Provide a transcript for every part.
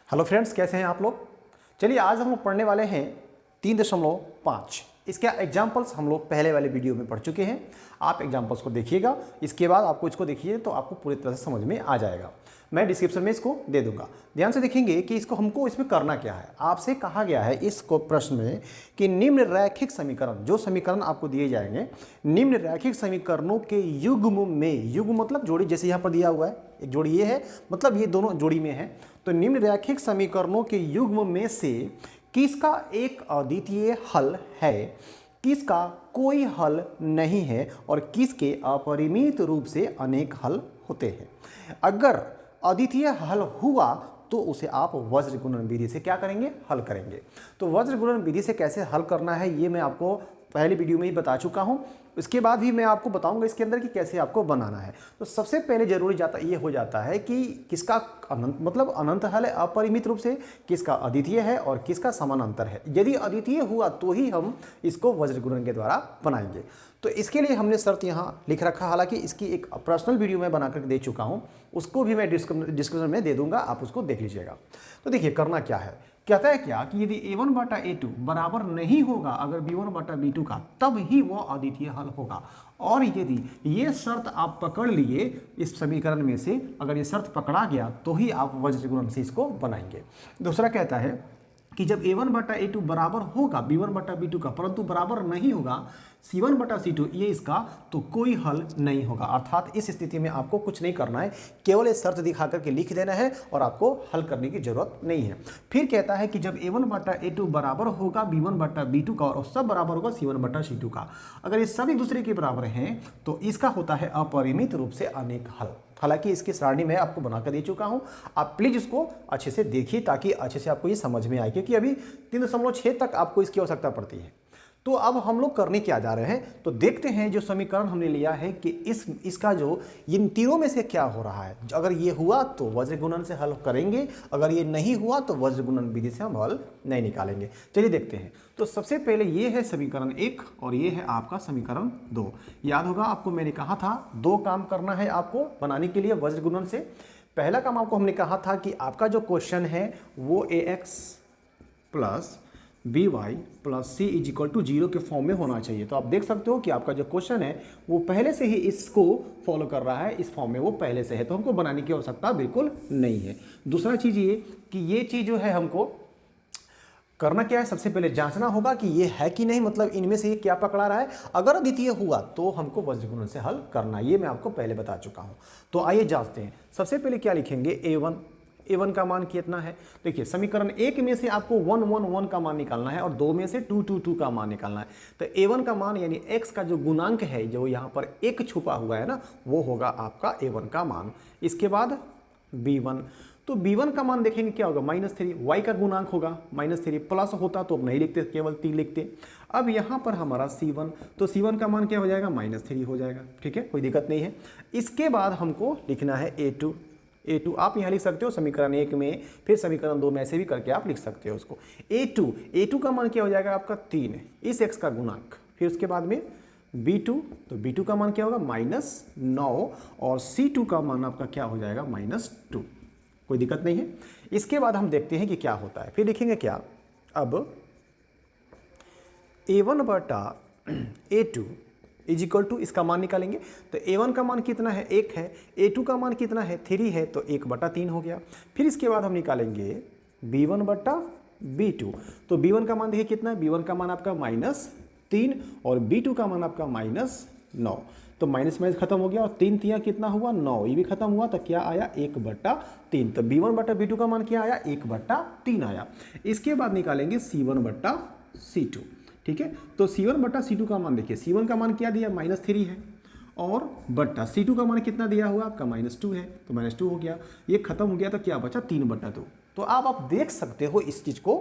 Hello friends, कैसे हैं आप लोग। चलिए आज हम लोग पढ़ने वाले हैं 3.5। इसके एग्जाम्पल्स हम लोग पहले वाले वीडियो में पढ़ चुके हैं। आप एग्जाम्पल्स को देखिएगा, इसके बाद आपको इसको देखिए तो आपको पूरी तरह से समझ में आ जाएगा। मैं डिस्क्रिप्शन में इसको दे दूंगा, ध्यान से देखेंगे कि इसको हमको इसमें करना क्या है। आपसे कहा गया है इसको प्रश्न में कि निम्न रैखिक समीकरण, जो समीकरण आपको दिए जाएंगे, निम्न रैखिक समीकरणों के युग्म में, युग्म मतलब जोड़ी, जैसे यहाँ पर दिया हुआ है एक जोड़ी ये है, मतलब ये दोनों जोड़ी में है। तो निम्न रैखिक समीकरणों के युग्म में से किसका एक अद्वितीय हल है, किसका कोई हल नहीं है और किसके अपरिमित रूप से अनेक हल होते हैं। अगर अद्वितीय हल हुआ तो उसे आप वज्र गुणन विधि से क्या करेंगे, हल करेंगे। तो वज्र गुणन विधि से कैसे हल करना है ये मैं आपको पहले वीडियो में ही बता चुका हूं। इसके बाद भी मैं आपको बताऊंगा इसके अंदर कि कैसे आपको बनाना है। तो सबसे पहले जरूरी ये हो जाता है कि किसका अनंत, मतलब अनंत हल है अपरिमित रूप से, किसका अद्वितीय है और किसका समानांतर है। यदि अद्वितीय हुआ तो ही हम इसको वज्र गुणन के द्वारा बनाएंगे। तो इसके लिए हमने शर्त यहाँ लिख रखा, हालांकि इसकी एक पर्सनल वीडियो मैं बनाकर दे चुका हूँ, उसको भी मैं डिस्क्रिप्शन में दे दूंगा, आप उसको देख लीजिएगा। तो देखिए करना क्या है, कहता है क्या कि यदि a1 बटा a2 बराबर नहीं होगा अगर b1 बटा b2 का, तब ही वो अद्वितीय हल होगा। और यदि ये शर्त आप पकड़ लिए इस समीकरण में से, अगर ये शर्त पकड़ा गया तो ही आप वज्र गुणन से इसको बनाएंगे। दूसरा कहता है कि जब a1 बटा a2 बराबर होगा b1 बटा b2 का, परंतु बराबर नहीं होगा c1 बटा c2 ये इसका, तो कोई हल नहीं होगा। अर्थात इस स्थिति में आपको कुछ नहीं करना है, केवल ये शर्त दिखा करके लिख देना है और आपको हल करने की जरूरत नहीं है। फिर कहता है कि जब a1 बटा a2 बराबर होगा b1 बटा b2 का और सब बराबर होगा c1 बटा c2 का, अगर ये सब एक दूसरे के बराबर हैं तो इसका होता है अपरिमित रूप से अनेक हल। हालांकि इसकी सारणी मैं आपको बनाकर दे चुका हूं, आप प्लीज इसको अच्छे से देखिए ताकि अच्छे से आपको ये समझ में आए, क्योंकि अभी 3.6 तक आपको इसकी आवश्यकता पड़ती है। तो अब हम लोग करने क्या जा रहे हैं, तो देखते हैं जो समीकरण हमने लिया है कि इसका जो इन तीनों में से क्या हो रहा है। अगर ये हुआ तो वज्र गुणन से हल करेंगे, अगर ये नहीं हुआ तो वज्र गुणन विधि से हम हल नहीं निकालेंगे। चलिए देखते हैं। तो सबसे पहले ये है समीकरण 1 और ये है आपका समीकरण 2। याद होगा आपको मैंने कहा था 2 काम करना है आपको बनाने के लिए वज्र गुणन से। पहला काम आपको हमने कहा था कि आपका जो क्वेश्चन है वो ax plus B Y plus C is equal to 0 के फॉर्म में होना चाहिए। तो आप देख सकते हो कि आपका जो क्वेश्चन है वो पहले से ही इसको फॉलो कर रहा है, इस फॉर्म में वो पहले से है, तो हमको बनाने की आवश्यकता बिल्कुल नहीं है। दूसरा चीज़ ये कि ये चीज़ जो है हमको करना क्या है, सबसे पहले जांचना होगा कि ये है कि नहीं, मतलब इनमें से ये क्या पकड़ा रहा है। अगर अद्वितीय हुआ तो हमको वज्र गुणन से हल करना है, ये मैं आपको पहले बता चुका हूँ। तो आइए जांचते हैं। सबसे पहले क्या लिखेंगे, a1 का मान कितना है। देखिए समीकरण 1 में से आपको 1 1 1 का मान निकालना है और 2 में से 2 2 2 का मान निकालना है। तो a1 का मान यानी x का जो गुणांक है, जो यहाँ पर 1 छुपा हुआ है ना, वो होगा आपका a1 का मान। इसके बाद b1, तो b1 का मान देखेंगे क्या होगा, -3। y का गुणांक होगा -3, प्लस होता तो अब नहीं लिखते, केवल 3 लिखते। अब यहाँ पर हमारा c1, तो c1 का मान क्या हो जाएगा, -3 हो जाएगा। ठीक है, कोई दिक्कत नहीं है। इसके बाद हमको लिखना है a2 आप यहाँ लिख सकते हो समीकरण 1 में, फिर समीकरण 2 में ऐसे भी करके आप लिख सकते हो उसको। a2 का मान क्या हो जाएगा आपका 3, इस x का गुणांक। फिर उसके बाद में b2, तो b2 का मान क्या होगा -9 और c2 का मान आपका क्या हो जाएगा -2। कोई दिक्कत नहीं है। इसके बाद हम देखते हैं कि क्या होता है। फिर लिखेंगे क्या, अब a1 बटा a2 इज इक्वल टू, इसका मान निकालेंगे। तो a1 का मान कितना है, 1 है। a2 का मान कितना है, 3 है, तो 1 बटा 3 हो गया। फिर इसके बाद हम निकालेंगे b1 बटा b2। तो b1 का मान देखिए कितना है, b1 का मान आपका -3 और b2 का मान आपका -9। तो माइनस माइनस खत्म हो गया और 3 तिया कितना हुआ, 9, ये भी खत्म हुआ, तो क्या आया 1 बटा 3। तो b1 बटा b2 का मान क्या आया, 1 बटा 3 आया। इसके बाद निकालेंगे c1 बटा c2। ठीक है, तो c1 बटा c2 का मान देखिए, c1 का मान क्या दिया -3 है और बटा c2 का मान कितना दिया हुआ आपका -2 है, तो -2 हो गया। ये खत्म हो गया तो क्या बचा 3 बटा 2। तो आप देख सकते हो इस चीज को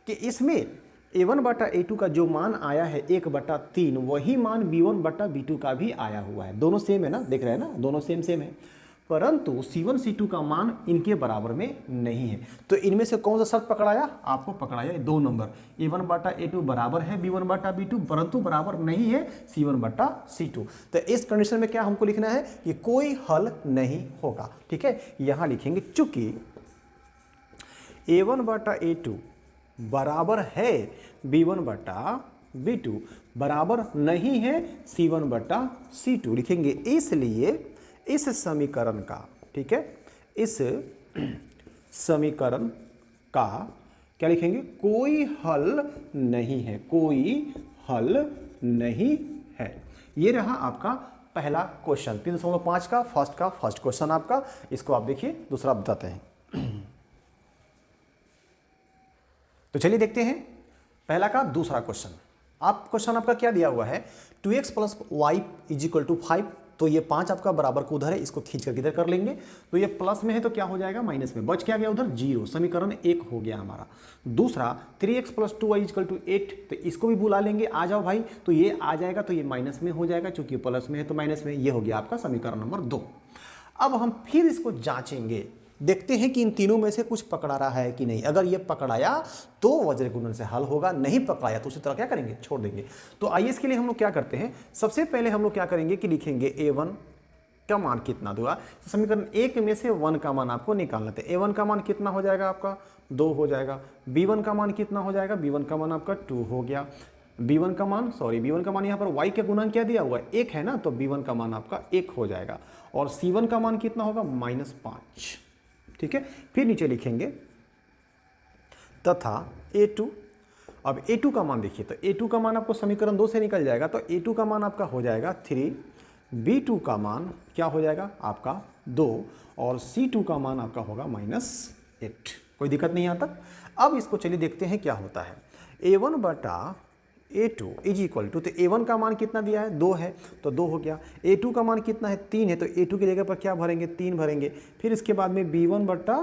कि इसमें a1 बटा a2 का जो मान आया है 1 बटा 3, वही मान b1 बटा b2 का भी आया हुआ है। दोनों सेम है ना, देख रहे हैं ना, दोनों सेम है, परंतु c1 c2 का मान इनके बराबर में नहीं है। तो इनमें से कौन सा शर्त पकड़ाया, आपको पकड़ाया 2 नंबर, a1 बटा a2 बराबर है b1 बटा b2, परंतु बराबर नहीं है c1 बटा c2। तो इस कंडीशन में क्या हमको लिखना है कि कोई हल नहीं होगा। ठीक है, यहां लिखेंगे चूंकि A1 बटा A2 बराबर है B1 बटा B2 बराबर नहीं है C1 बटा C2 लिखेंगे। इसलिए इस समीकरण का, ठीक है, इस समीकरण का क्या लिखेंगे, कोई हल नहीं है, कोई हल नहीं है। ये रहा आपका पहला क्वेश्चन 3.5 का फर्स्ट क्वेश्चन आपका। इसको आप देखिए, दूसरा बताते हैं। तो चलिए देखते हैं पहला का दूसरा क्वेश्चन। क्वेश्चन आपका क्या दिया हुआ है, 2x plus Y is equal to 5। तो ये 5 आपका बराबर को उधर है, इसको खींच कर किधर कर लेंगे, तो ये प्लस में है तो क्या हो जाएगा माइनस में, बच क्या गया उधर 0, समीकरण 1 हो गया हमारा। दूसरा 3x plus 2y equal to 8, तो इसको भी बुला लेंगे, आ जाओ भाई, तो ये आ जाएगा तो ये माइनस में हो जाएगा, चूंकि प्लस में है तो माइनस में, ये हो गया आपका समीकरण नंबर 2। अब हम फिर इसको जांचेंगे, देखते हैं कि इन तीनों में से कुछ पकड़ा रहा है कि नहीं। अगर ये पकड़ाया तो वज्र गुणन से हल होगा, नहीं पकड़ाया तो उसी तरह क्या करेंगे, छोड़ देंगे। तो आइए इसके लिए हम लोग क्या करते हैं, सबसे पहले हम लोग क्या करेंगे कि लिखेंगे A1 का मान कितना दूंगा, तो समीकरण 1 में से 1 का मान आपको निकालना था। A1 का मान कितना हो जाएगा आपका 2 हो जाएगा। B1 का मान कितना हो जाएगा, B1 का मान आपका 2 हो गया। B1 का मान यहाँ पर y के गुणन क्या दिया हुआ है 1 है ना, तो B1 का मान आपका 1 हो जाएगा। और C1 का मान कितना होगा -5, ठीक है। फिर नीचे लिखेंगे तथा A2। अब A2 का मान देखिए, तो A2 का मान आपको समीकरण 2 से निकल जाएगा, तो A2 का मान आपका हो जाएगा 3, B2 का मान क्या हो जाएगा आपका 2, और C2 का मान आपका होगा -8। कोई दिक्कत नहीं यहाँ तक। अब इसको चलिए देखते हैं क्या होता है। A1 बटा A2 इज इक्वल टू, तो A1 का मान कितना दिया है 2 है, तो 2 हो गया। A2 का मान कितना है 3 है, तो A2 की जगह पर क्या भरेंगे 3 भरेंगे। फिर इसके बाद में B1 बटा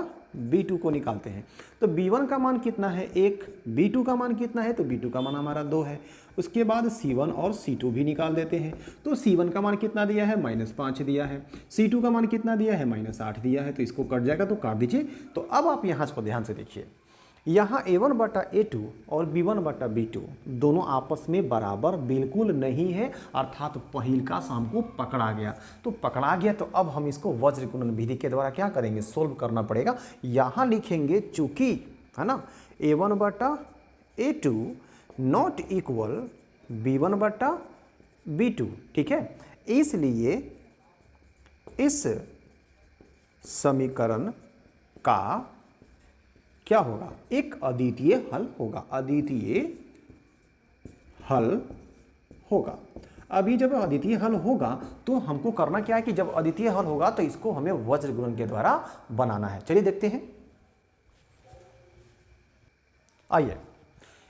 B2 को निकालते हैं, तो B1 का मान कितना है 1, B2 का मान कितना है, तो B2 का मान हमारा 2 है। उसके बाद C1 और C2 भी निकाल देते हैं, तो C1 का मान कितना दिया है -5 दिया है, C2 का मान कितना दिया है -8 दिया है, तो इसको कट जाएगा तो काट दीजिए। तो अब आप यहाँ इसको ध्यान से देखिए, यहाँ A1 बटा A2 और B1 बटा B2 दोनों आपस में बराबर बिल्कुल नहीं है, अर्थात पहिल का हमको पकड़ा गया। तो पकड़ा गया तो अब हम इसको वज्र गुणन विधि के द्वारा क्या करेंगे, सोल्व करना पड़ेगा। यहाँ लिखेंगे चूंकि है ना A1 बटा A2 नॉट इक्वल B1 बटा B2, ठीक है, इसलिए इस समीकरण का क्या होगा, एक अद्वितीय हल होगा, अद्वितीय हल होगा। अभी जब अद्वितीय हल होगा तो हमको करना क्या है कि जब अद्वितीय हल होगा तो इसको हमें वज्र गुणन के द्वारा बनाना है। चलिए देखते हैं। आइए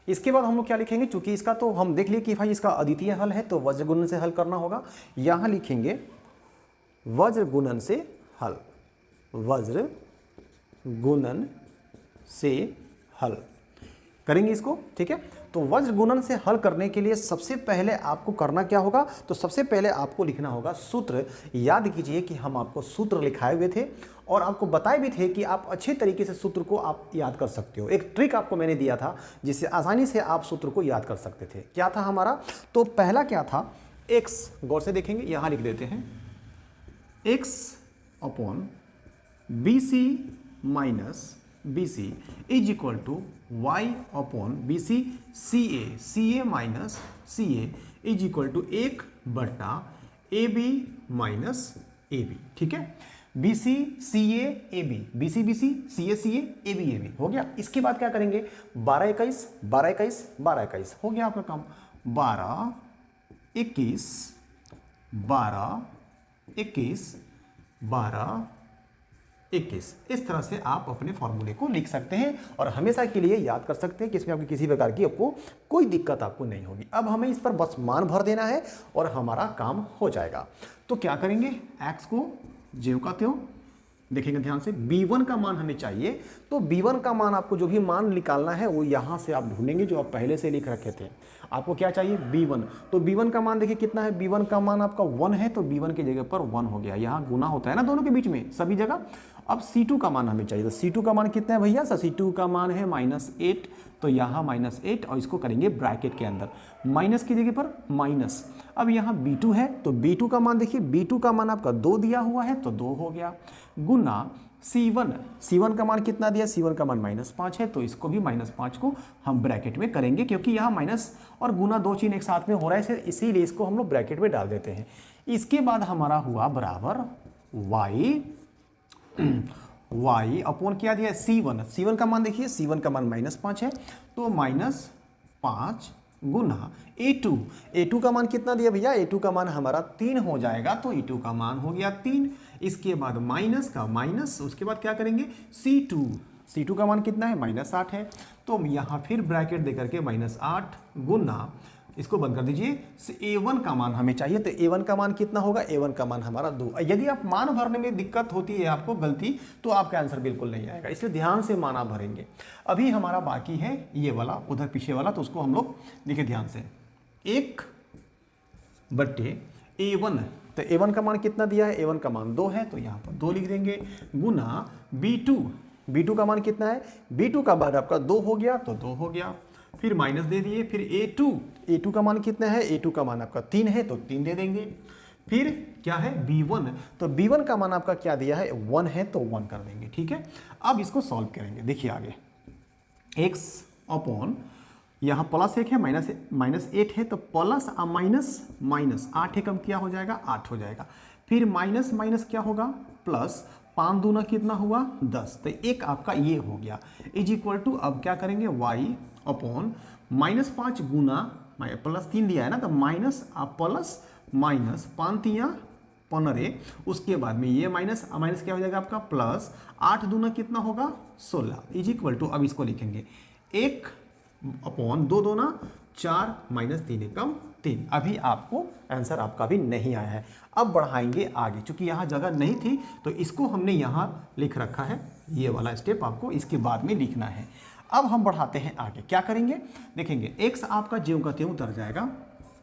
इसके बाद हम लोग क्या लिखेंगे, चूंकि इसका तो हम देख लिए कि भाई इसका अद्वितीय हल है तो वज्र गुणन से हल करना होगा। यहां लिखेंगे वज्र गुणन से हल, वज्र गुणन से हल करेंगे इसको, ठीक है। तो वज्र गुणन से हल करने के लिए सबसे पहले आपको करना क्या होगा, तो सबसे पहले आपको लिखना होगा सूत्र। याद कीजिए कि हम आपको सूत्र लिखाए हुए थे और आपको बताए भी थे कि आप अच्छे तरीके से सूत्र को आप याद कर सकते हो। एक ट्रिक आपको मैंने दिया था जिससे आसानी से आप सूत्र को याद कर सकते थे। क्या था हमारा, तो पहला क्या था, x, गौर से देखेंगे यहाँ लिख देते हैं, x upon BC minus BC is equal to y upon BC CA minus CA is equal to 1 बटा AB माइनस AB, ठीक है। BC CA AB, BC BC CA CA AB AB हो गया। इसके बाद क्या करेंगे, 12 21 12 21 12 21 हो गया आपका काम, 12 21 12 21 12 21। इस तरह से आप अपने फॉर्मूले को लिख सकते हैं और हमेशा के लिए याद कर सकते हैं कि इसमें आपकी किसी प्रकार की आपको कोई दिक्कत आपको नहीं होगी। अब हमें इस पर बस मान भर देना है और हमारा काम हो जाएगा। तो क्या करेंगे, x को ज्यों का त्यों देखेंगे ध्यान से। B1 का मान हमें चाहिए, तो B1 का मान आपको जो भी मान निकालना है वो यहाँ से आप ढूंढेंगे जो आप पहले से लिख रखे थे। आपको क्या चाहिए B1, तो B1 का मान देखिए कितना है, B1 का मान आपका 1 है, तो B1 की जगह पर 1 हो गया। यहाँ गुना होता है ना दोनों के बीच में सभी जगह। अब C2 का मान हमें चाहिए, तो C2 का मान कितना है भैया, C2 का मान है -8, तो यहाँ -8 और इसको करेंगे ब्रैकेट के अंदर, माइनस की जगह पर माइनस। अब यहाँ B2 है, तो B2 का मान देखिए, B2 का मान आपका 2 दिया हुआ है तो 2 हो गया, गुना C1 का मान कितना दिया, C1 का मान -5 है, तो इसको भी -5 को हम ब्रैकेट में करेंगे, क्योंकि यहाँ माइनस और गुना दो चीज़ एक साथ में हो रहा है, इसीलिए इसको हम लोग ब्रैकेट में डाल देते हैं। इसके बाद हमारा हुआ बराबर y अपॉन क्या दिया, C1 का मान देखिए, C1 का मान -5 है, तो -5 गुना A2 का मान कितना दिया भैया, A2 का मान हमारा 3 हो जाएगा, तो A2 का मान हो गया 3। इसके बाद माइनस का माइनस, उसके बाद क्या करेंगे, C2 का मान कितना है, -8 है, तो यहाँ फिर ब्रैकेट दे करके -8 गुना, इसको बंद कर दीजिए, A1 का मान हमें चाहिए, तो A1 का मान कितना होगा, A1 का मान हमारा 2। यदि आप मान भरने में दिक्कत होती है आपको गलती, तो आपका आंसर बिल्कुल नहीं आएगा, इसलिए ध्यान से मान आप भरेंगे। अभी हमारा बाकी है ये वाला, उधर पीछे वाला, तो उसको हम लोग देखिए ध्यान से, 1/A1, तो A1 का मान कितना दिया है, A1 का मान 2 है, तो यहाँ पर 2 लिख देंगे, गुना B2 का मान कितना है, B2 का मान आपका 2 हो गया, तो 2 हो गया, फिर माइनस दे दिए, फिर A2 का मान कितना है, A2 का मान आपका 3 है, तो 3 दे देंगे, फिर क्या है B1, तो B1 का मान आपका क्या दिया है, 1 है, तो 1 कर देंगे, ठीक है। अब इसको सॉल्व करेंगे, देखिए आगे, x अपॉन यहाँ +1 है, -8 है, तो प्लस माइनस 8 है, कम क्या हो जाएगा, 8 हो जाएगा, फिर माइनस माइनस क्या होगा, प्लस 5 दूना कितना हुआ, 10, तो एक आपका ये हो गया, इज इक्वल टू, अब क्या करेंगे, y अपॉन -5 गुना, +3 दिया है ना, तो माइनस 5 3 15, उसके बाद में ये माइनस क्या हो जाएगा आपका, प्लस 8 दूना कितना होगा, 16, इज इक्वल टू, अब इसको लिखेंगे 1 अपॉन 2 दूना 4 -3 एकम 3। अभी आपको आंसर आपका भी नहीं आया है। अब बढ़ाएंगे आगे, क्योंकि यहाँ जगह नहीं थी, तो इसको हमने यहाँ लिख रखा है, ये वाला स्टेप आपको इसके बाद में लिखना है। अब हम बढ़ाते हैं आगे, क्या करेंगे, देखेंगे x आपका ज्यों का त्यों उतर जाएगा,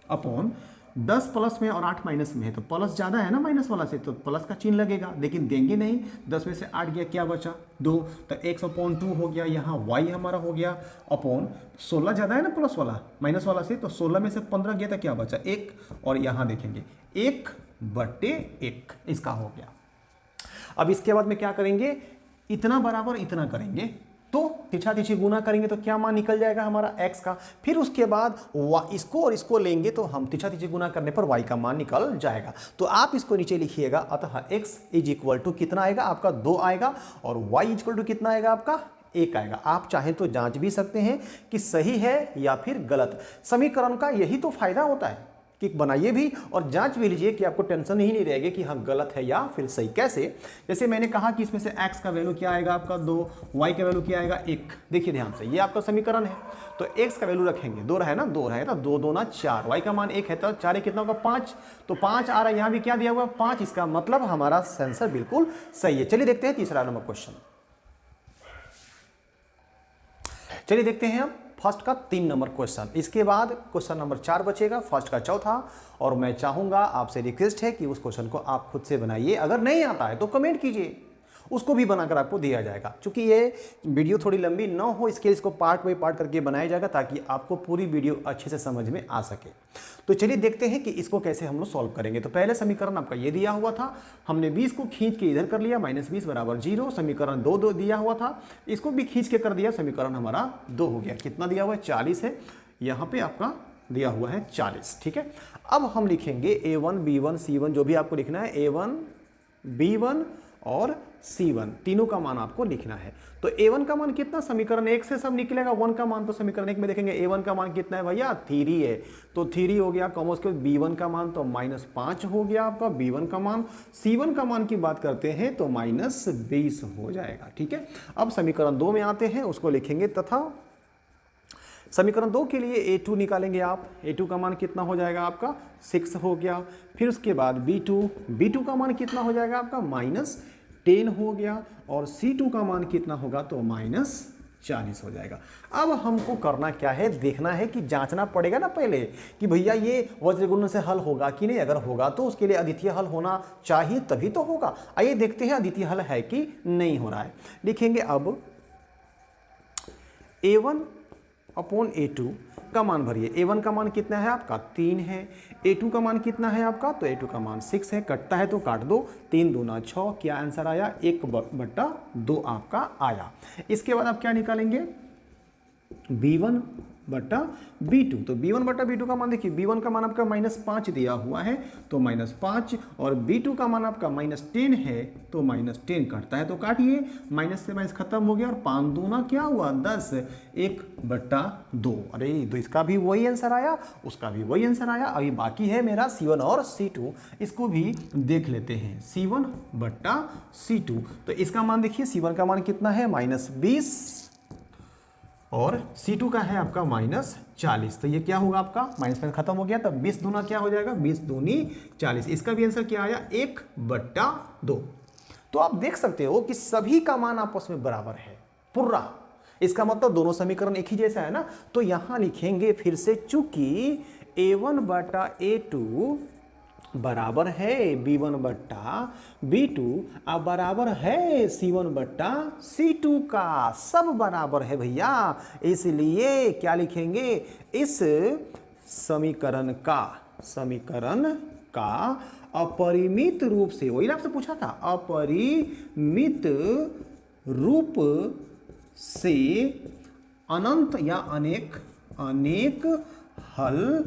अपॉन 10 प्लस में और 8 माइनस में है, तो प्लस ज़्यादा है ना माइनस वाला से, तो प्लस का चिन्ह लगेगा, लेकिन देंगे नहीं, 10 में से 8 गया, क्या बचा 2, तो x अपॉन 2 हो गया, यहाँ y हमारा हो गया, अपॉन 16 ज़्यादा है ना प्लस वाला माइनस वाला से, तो 16 में से 15 गया, तो क्या बचा 1, और यहाँ देखेंगे 1/1 इसका हो गया। अब इसके बाद में क्या करेंगे, इतना बराबर इतना करेंगे, तो तिरछा तिरछी गुना करेंगे, तो क्या मान निकल जाएगा हमारा x का, फिर उसके बाद इसको और इसको लेंगे, तो हम तिरछा तिरछी गुना करने पर y का मान निकल जाएगा। तो आप इसको नीचे लिखिएगा, अतः x इज इक्वल टू कितना आएगा आपका 2 आएगा, और y इज इक्वल टू कितना आएगा आपका 1 आएगा। आप चाहें तो जांच भी सकते हैं कि सही है या फिर गलत। समीकरण का यही तो फायदा होता है कि बनाइए भी और जांच भी लीजिए, कि आपको टेंशन ही नहीं रहेगी कि हाँ गलत है या फिर सही। कैसे, जैसे मैंने कहा कि इसमें से x का वैल्यू क्या आएगा आपका 2, y का वैल्यू क्या आएगा 1। देखिए ध्यान से, ये आपका समीकरण है, तो x का वैल्यू रखेंगे 2 रहे ना, 2 रहे तो 2 2 ना 4, y का मान 1 है, तो 4 कितना होगा 5, तो 5 आ रहा है, यहाँ भी क्या दिया हुआ 5, इसका मतलब हमारा आंसर बिल्कुल सही है। चलिए देखते हैं तीसरा नंबर क्वेश्चन। चलिए देखते हैं अब फर्स्ट का 3 नंबर क्वेश्चन, इसके बाद क्वेश्चन नंबर 4 बचेगा, फर्स्ट का चौथा। और मैं चाहूंगा, आपसे रिक्वेस्ट है कि उस क्वेश्चन को आप खुद से बनाइए, अगर नहीं आता है तो कमेंट कीजिए, उसको भी बनाकर आपको दिया जाएगा। क्योंकि ये वीडियो थोड़ी लंबी ना हो, इसके लिए इसको पार्ट बाई पार्ट करके बनाया जाएगा, ताकि आपको पूरी वीडियो अच्छे से समझ में आ सके। तो चलिए देखते हैं कि इसको कैसे हम लोग सॉल्व करेंगे। तो पहले समीकरण आपका ये दिया हुआ था, हमने 20 को खींच के इधर कर लिया, -20 बराबर 0। समीकरण 2 दिया हुआ था, इसको भी खींच के कर दिया, समीकरण हमारा 2 हो गया। कितना दिया हुआ है 40 है, यहाँ पे आपका दिया हुआ है 40, ठीक है। अब हम लिखेंगे A1 B1 C1, जो भी आपको लिखना है, A1 B1 और C1 तीनों का मान आपको लिखना है। तो A1 का मान कितना, समीकरण 1 से सब निकलेगा 1 का मान, तो समीकरण 1 में देखेंगे A1 का मान कितना है भैया 3 है, तो 3 हो गया, कॉमा उसके B1 का मान तो -5 हो गया आपका B1 का मान। C1 का मान की बात करते हैं तो -20 हो जाएगा, ठीक है। अब समीकरण 2 में आते हैं, उसको लिखेंगे, तथा समीकरण 2 के लिए A2 निकालेंगे आप, A2 का मान कितना हो जाएगा आपका 6 हो गया। फिर उसके बाद B2 का मान कितना हो जाएगा आपका -10 हो गया, और C2 का मान कितना होगा तो -40 हो जाएगा। अब हमको करना क्या है, देखना है कि जांचना पड़ेगा ना पहले कि भैया ये वज्र गुणन से हल होगा कि नहीं। अगर होगा तो उसके लिए अद्वितीय हल होना चाहिए, तभी तो होगा। आइए देखते हैं अद्वितीय हल है कि नहीं हो रहा है। लिखेंगे अब A1 अपॉन A2 का मान भरिए। A1 का मान कितना है आपका 3 है, A2 का मान कितना है आपका, तो A2 का मान 6 है, कटता है तो काट दो, 3 दूना 6, क्या आंसर आया 1/2 आपका आया। इसके बाद आप क्या निकालेंगे B1 बटा B2, तो B1 बटा B2 का मान देखिए, B1 का मान आपका -5 दिया हुआ है तो -5, और B2 का मान आपका -10 है तो -10, काटता है तो काटिए, माइनस से माइनस खत्म हो गया और 5 दूना क्या हुआ 10, 1/2। अरे तो इसका भी वही आंसर आया, उसका भी वही आंसर आया। अभी बाकी है मेरा C1 और C2, इसको भी देख लेते हैं। C1 बटा C2, तो इसका मान देखिए, C1 का मान कितना है -20 और C2 का है आपका -40, तो ये क्या होगा आपका माइनस में खत्म हो गया, तब 20 दूना क्या हो जाएगा, 20 दूनी 40। इसका भी आंसर क्या आया 1/2। तो आप देख सकते हो कि सभी का मान आपस में बराबर है पूरा, इसका मतलब दोनों समीकरण एक ही जैसा है ना। तो यहां लिखेंगे फिर से, चूंकि A1 बटा A2 बराबर है B1 बट्टा B2, अब बराबर है C1 बट्टा C2 का, सब बराबर है भैया, इसलिए क्या लिखेंगे, इस समीकरण का अपरिमित रूप से, वही आपसे पूछा था, अपरिमित रूप से अनंत या अनेक हल